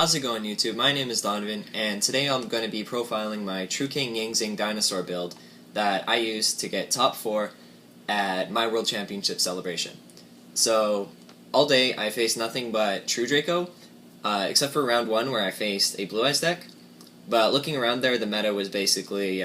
How's it going, YouTube? My name is Donovan, and today I'm going to be profiling my True King Yangzing dinosaur build that I used to get top 4 at my World Championship celebration. So, all day I faced nothing but True Draco, except for round 1 where I faced a Blue Eyes deck. But looking around there, the meta was basically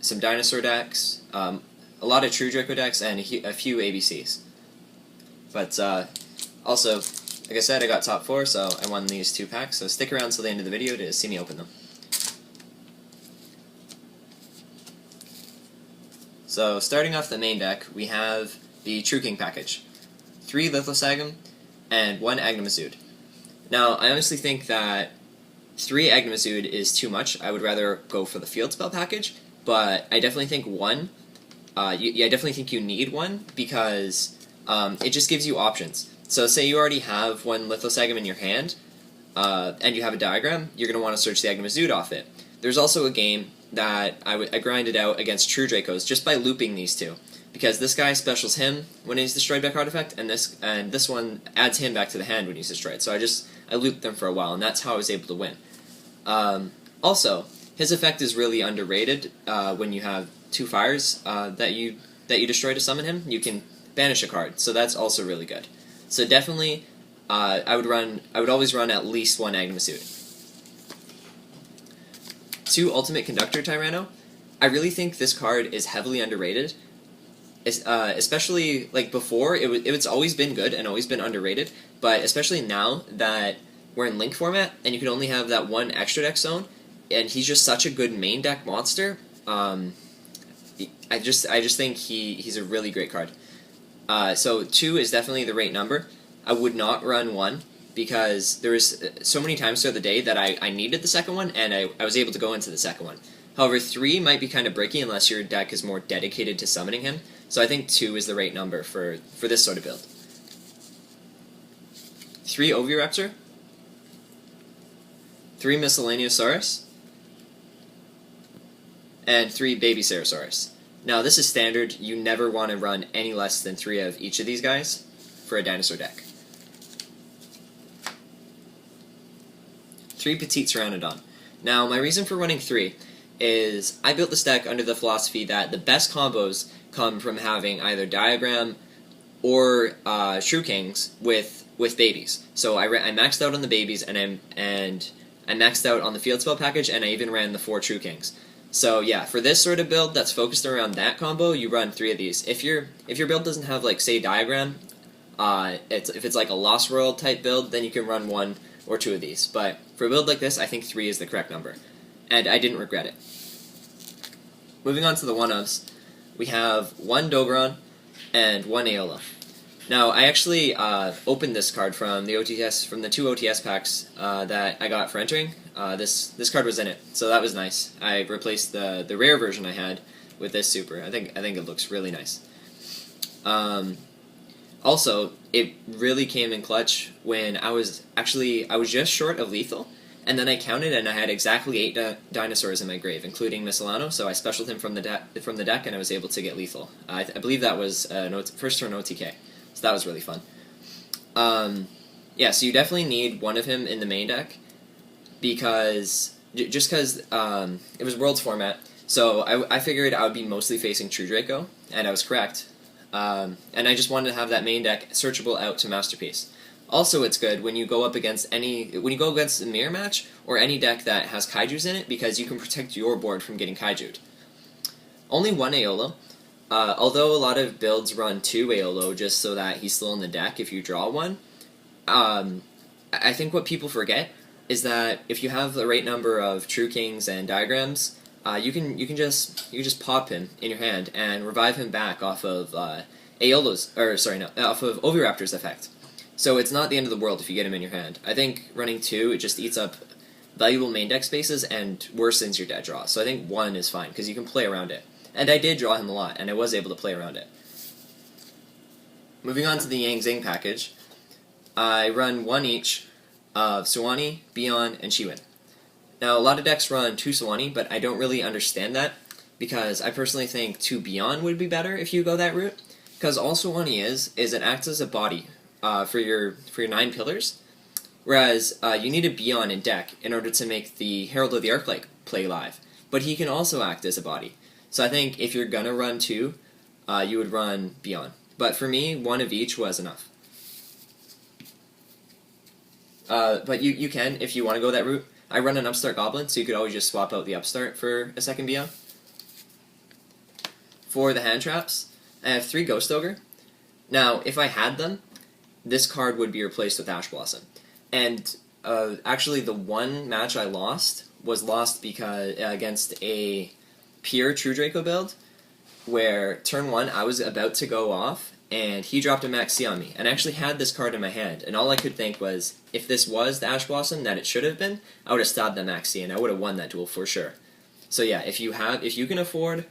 some dinosaur decks, a lot of True Draco decks, and a few ABCs. But also, like I said, I got top 4, so I won these 2 packs, so stick around till the end of the video to see me open them. So, starting off the main deck, we have the True King package. 3 Lithosagum, and 1 Agnemazud. Now, I honestly think that 3 Agnemazud is too much. I would rather go for the Field Spell package, but I definitely think 1, I definitely think you need 1, because it just gives you options. So say you already have 1 Lithosagum in your hand, and you have a diagram, you're going to want to search the Agnemazud off it. There's also a game that I grinded out against True Dracos just by looping these 2, because this guy specials him when he's destroyed by card effect, and this one adds him back to the hand when he's destroyed. So I looped them for a while, and that's how I was able to win. Also, his effect is really underrated. When you have 2 fires that you destroy to summon him, you can banish a card, so that's also really good. So definitely, I would always run at least 1 Agnemazud. 2 Ultimate Conductor Tyranno. I really think this card is heavily underrated. Especially, like, before, it's always been good and always been underrated, but especially now that we're in Link format, and you can only have that 1 extra deck zone, and he's just such a good main deck monster, I just think he's a really great card. So 2 is definitely the right number. I would not run 1, because there was so many times throughout the day that I needed the second one, and I was able to go into the second one. However, 3 might be kind of bricky unless your deck is more dedicated to summoning him, so I think 2 is the right number for this sort of build. 3 Oviraptor, 3 Miscellaneousaurus, and 3 Baby Cerosaurus. Now, this is standard. You never want to run any less than 3 of each of these guys for a dinosaur deck. 3 Petite Pteranodon. Now, my reason for running 3 is I built this deck under the philosophy that the best combos come from having either Diagram or True Kings with babies. So I maxed out on the babies, and I maxed out on the Field Spell package, and I even ran the 4 True Kings. So yeah, for this sort of build that's focused around that combo, you run 3 of these. If your build doesn't have, like, say, Diagram, if it's like a Lost World type build, then you can run 1 or 2 of these. But for a build like this, I think 3 is the correct number, and I didn't regret it. Moving on to the 1-ofs, we have 1 Doberon and 1 Aeolo. Now, I actually opened this card from the 2 OTS packs that I got for entering. This card was in it, so that was nice. I replaced the rare version I had with this super. I think it looks really nice. Also, it really came in clutch when I was just short of lethal, and then I counted and I had exactly 8 dinosaurs in my grave, including Miscelano, so I specialed him from the deck and I was able to get lethal. I believe that was first turn OTK, so that was really fun. Yeah, so you definitely need 1 of him in the main deck, because it was Worlds format, so I figured I would be mostly facing True Draco, and I was correct. And I just wanted to have that main deck searchable out to Masterpiece. Also, it's good when you go up against a mirror match or any deck that has Kaijus in it, because you can protect your board from getting Kaiju'd. Only 1 Aeolo. Although a lot of builds run 2 Aeolo just so that he's still in the deck if you draw 1. I think what people forget is that if you have the right number of True Kings and Diagrams, you can just pop him in your hand and revive him back off of off of Oviraptor's effect. So it's not the end of the world if you get him in your hand. I think running 2, it just eats up valuable main deck spaces and worsens your dead draw. So I think 1 is fine, because you can play around it. And I did draw him a lot, and I was able to play around it. Moving on to the Yangzing package, I run 1 each of Suwani, Bion, and Chiwen. Now, a lot of decks run 2 Suwani, but I don't really understand that, because I personally think 2 Bion would be better if you go that route, because all Suwani is it acts as a body for your 9 pillars, Whereas you need a Beyond in deck in order to make the Herald of the Arclight play live. But he can also act as a body. So I think if you're gonna run two, you would run Beyond. But for me, one of each was enough. But you can, if you want to go that route. I run an Upstart Goblin, so you could always just swap out the Upstart for a second Beyond. For the hand traps, I have 3 Ghost Ogre. Now, if I had them, this card would be replaced with Ash Blossom. And actually, the one match I lost was lost because against a pure True Draco build, where turn 1 I was about to go off, and he dropped a Max C on me. And I actually had this card in my hand, and all I could think was, if this was the Ash Blossom that it should have been, I would have stabbed that Max C, and I would have won that duel for sure. So yeah, if you can afford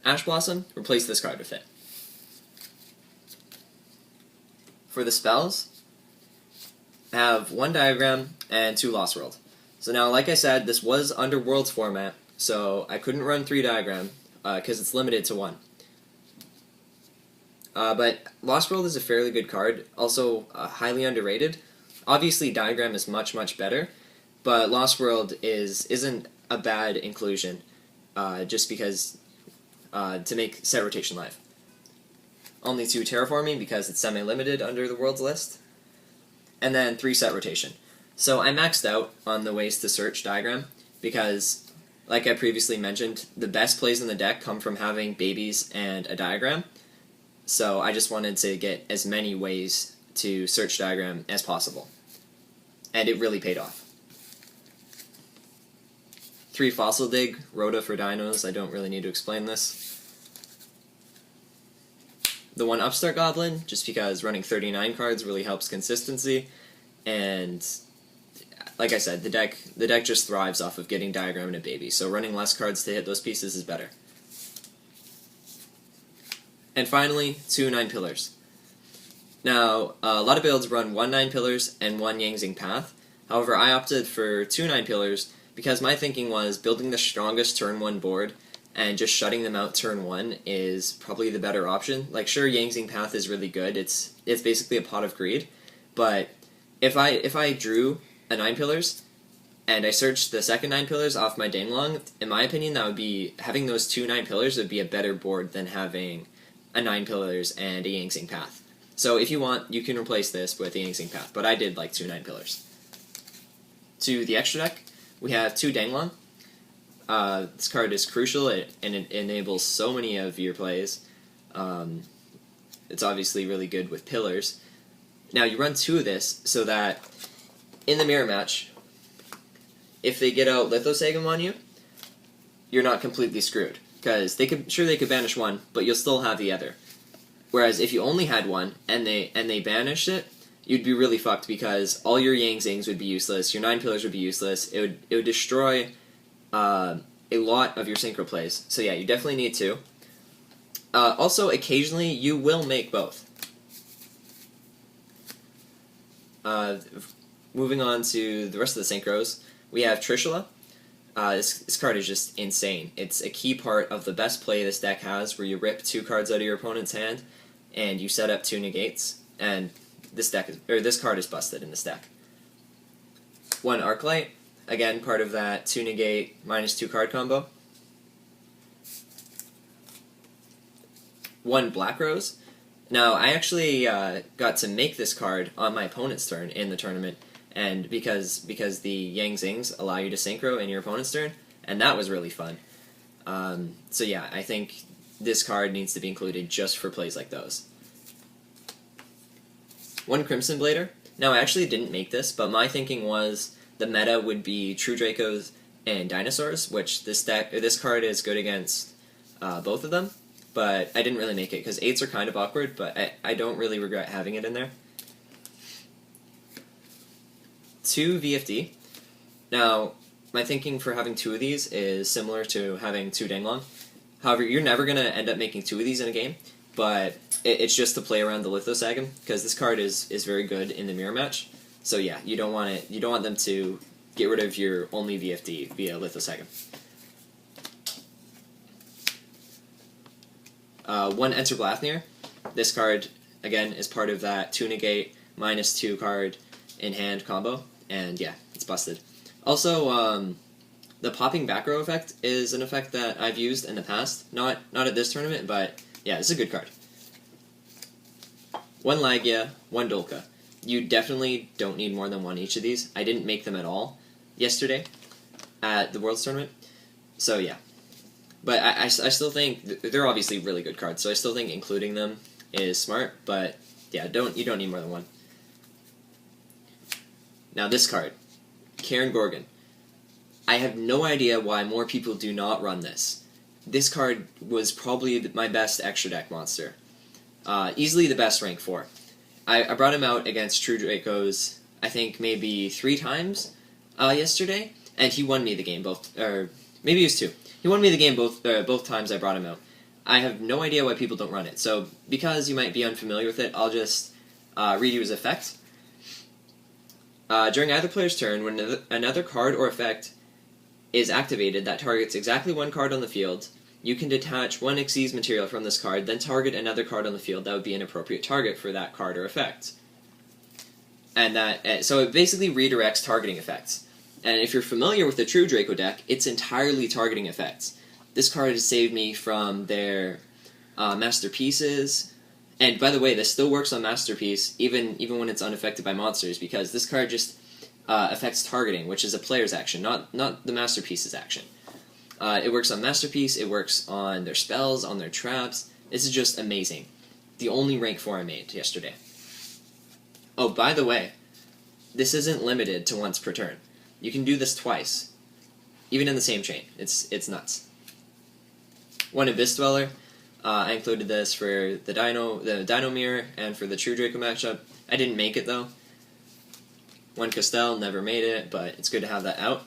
Ash Blossom, replace this card with it. For the spells, I have 1 Diagram and 2 Lost World. So now, like I said, this was under Worlds format, so I couldn't run 3 Diagram, because it's limited to 1. But Lost World is a fairly good card, also highly underrated. Obviously, Diagram is much, much better, but Lost World isn't a bad inclusion, just because to make set rotation live. Only 2 Terraforming because it's semi-limited under the Worlds list, and then 3 set rotation. So I maxed out on the ways to search Diagram because, like I previously mentioned, the best plays in the deck come from having babies and a Diagram. So I just wanted to get as many ways to search Diagram as possible. And it really paid off. 3 Fossil Dig, Rhoda for Dinos, I don't really need to explain this. The 1 Upstart Goblin, just because running 39 cards really helps consistency, and like I said, the deck just thrives off of getting Diagram and a baby, so running less cards to hit those pieces is better. And finally, 2 9 Pillars. Now, a lot of builds run 1 9 Pillars and 1 Yangzing Path. However, I opted for 2 9 Pillars because my thinking was building the strongest turn 1 board and just shutting them out turn 1 is probably the better option. Like, sure, Yangzing Path is really good. It's basically a pot of greed, but if I drew a 9 Pillars and I searched the second 9 Pillars off my Danglong, in my opinion, that would be having those 2 9 Pillars would be a better board than having a 9 Pillars and a Yangzing Path. So if you want, you can replace this with a Yangzing Path, but I did like 2 9 Pillars. To the extra deck, we have 2 Danglong. This card is crucial, and it enables so many of your plays. It's obviously really good with Pillars. Now, you run 2 of this so that in the mirror match, if they get out Lithosagam on you, you're not completely screwed. Because they could banish 1, but you'll still have the other. Whereas if you only had 1 and they banished it, you'd be really fucked because all your Yangzings would be useless, your 9 Pillars would be useless. It would destroy a lot of your synchro plays. So yeah, you definitely need 2. Also, occasionally you will make both. Moving on to the rest of the synchros, we have Trishula. This card is just insane. It's a key part of the best play this deck has, where you rip 2 cards out of your opponent's hand, and you set up 2 negates, and this card is busted in this deck. 1 Arclight, again part of that 2 negate -2 card combo. 1 Black Rose. Now I actually got to make this card on my opponent's turn in the tournament. And because the Yangzings allow you to synchro in your opponent's turn, and that was really fun. So yeah, I think this card needs to be included just for plays like those. 1 Crimson Blader. Now, I actually didn't make this, but my thinking was the meta would be True Dracos and Dinosaurs, which this card is good against both of them, but I didn't really make it because 8s are kind of awkward, but I don't really regret having it in there. 2 VFD. Now, my thinking for having 2 of these is similar to having 2 Danglong. However, you're never going to end up making 2 of these in a game, but it's just to play around the Lithosagam, because this card is very good in the mirror match. So yeah, you don't want them to get rid of your only VFD via Lithosagam. 1 Enter Blathnir. This card, again, is part of that 2 negate -2 card in hand combo, and yeah, it's busted. Also, the popping back row effect is an effect that I've used in the past. Not at this tournament, but yeah, it's a good card. 1 Lagia, 1 Dolka. You definitely don't need more than one each of these. I didn't make them at all yesterday at the Worlds Tournament. So yeah. But I still think they're obviously really good cards, so I still think including them is smart, but yeah, you don't need more than one. Now this card, Karen Gorgon. I have no idea why more people do not run this. This card was probably my best extra deck monster. Easily the best rank 4. I brought him out against True Dracos, I think maybe 3 times yesterday, and he won me the game both, or maybe it was 2. He won me the game both times I brought him out. I have no idea why people don't run it, so because you might be unfamiliar with it, I'll just read you his effect. During either player's turn, when another card or effect is activated that targets exactly one card on the field, you can detach 1 Xyz material from this card, then target another card on the field that would be an appropriate target for that card or effect. And so it basically redirects targeting effects. And if you're familiar with the True Draco deck, it's entirely targeting effects. This card has saved me from their Masterpieces. And by the way, this still works on Masterpiece, even when it's unaffected by monsters, because this card just affects targeting, which is a player's action, not the Masterpiece's action. It works on Masterpiece, it works on their spells, on their traps. This is just amazing. The only rank 4 I made yesterday. Oh, by the way, this isn't limited to once per turn. You can do this twice, even in the same chain. It's nuts. 1 Abyss Dweller. I included this for the Dino Mirror, and for the True Draco matchup. I didn't make it though. 1 Castell, never made it, but it's good to have that out.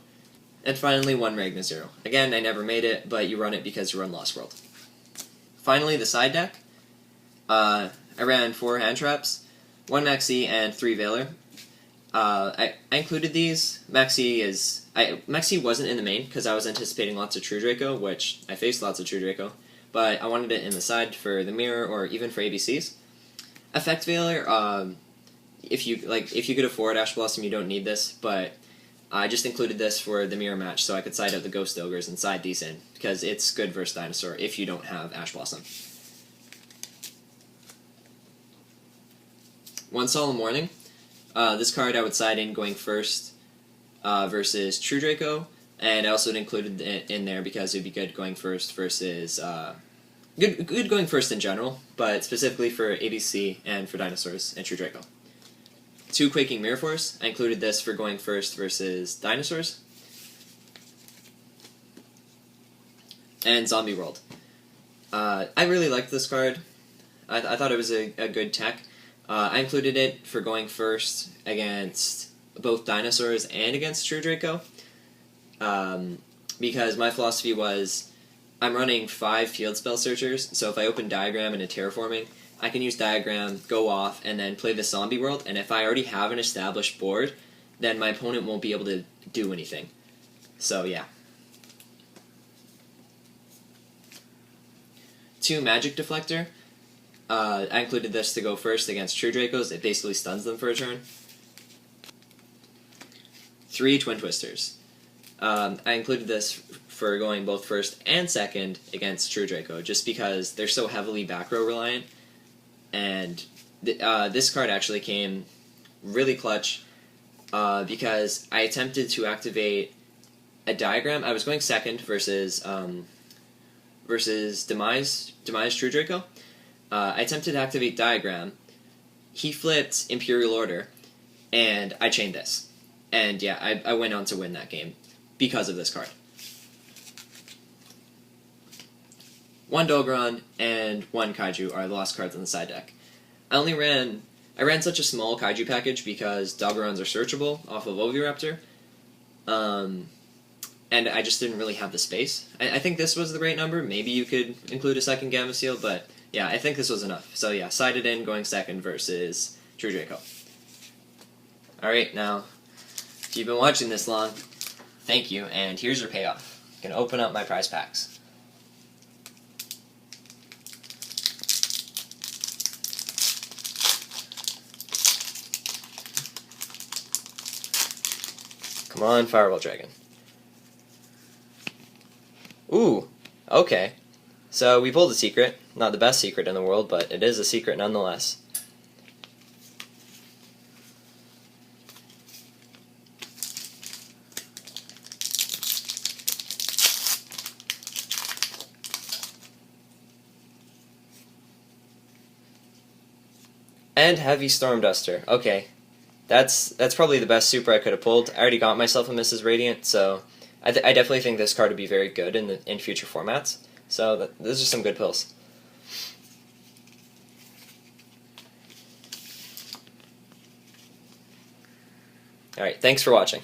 And finally, 1 Magna Zero. Again, I never made it, but you run it because you run Lost World. Finally, the side deck. I ran 4 hand traps, 1 Maxi, and 3 Veiler. I included these. Maxi wasn't in the main because I was anticipating lots of True Draco, which I faced lots of True Draco, but I wanted it in the side for the mirror or even for ABCs. Effect Veiler, if you could afford Ash Blossom, you don't need this, but I just included this for the mirror match so I could side out the Ghost Ogres and side these in, because it's good versus Dinosaur if you don't have Ash Blossom. 1 Solemn Warning. This card I would side in going first versus True Draco, and I also included it in there because it would be good going first versus good going first in general, but specifically for ABC and for Dinosaurs and True Draco. 2 Quaking Mirror Force. I included this for going first versus Dinosaurs. And Zombie World. I really liked this card. I thought it was a good tech. I included it for going first against both Dinosaurs and against True Draco. Because my philosophy was, I'm running 5 Field Spell Searchers, so if I open Diagram and a Terraforming, I can use Diagram, go off, and then play the Zombie World, and if I already have an established board, then my opponent won't be able to do anything. So yeah. 2 Magic Deflector. I included this to go first against True Dracos. It basically stuns them for a turn. 3 Twin Twisters. I included this for going both first and second against True Draco, just because they're so heavily back row reliant. And this card actually came really clutch because I attempted to activate a Diagram. I was going second versus Demise True Draco. I attempted to activate Diagram. He flipped Imperial Order, and I chained this. And yeah, I went on to win that game because of this card. 1 Dogron and 1 Kaiju are the last cards on the side deck. I ran such a small Kaiju package because Doggerons are searchable off of Oviraptor. And I just didn't really have the space. I think this was the right number. Maybe you could include a second Gamma Seal, but yeah, I think this was enough. So yeah, sided in going second versus True Draco. Alright, now, if you've been watching this long, thank you, and here's your payoff. You can open up my prize packs. Come on, Fireball Dragon. Ooh, okay. So we pulled a secret. Not the best secret in the world, but it is a secret nonetheless. And Heavy Storm Duster. Okay. That's probably the best super I could have pulled. I already got myself a Mrs. Radiant, so I definitely think this card would be very good in future formats. So those are some good pulls. Alright, thanks for watching.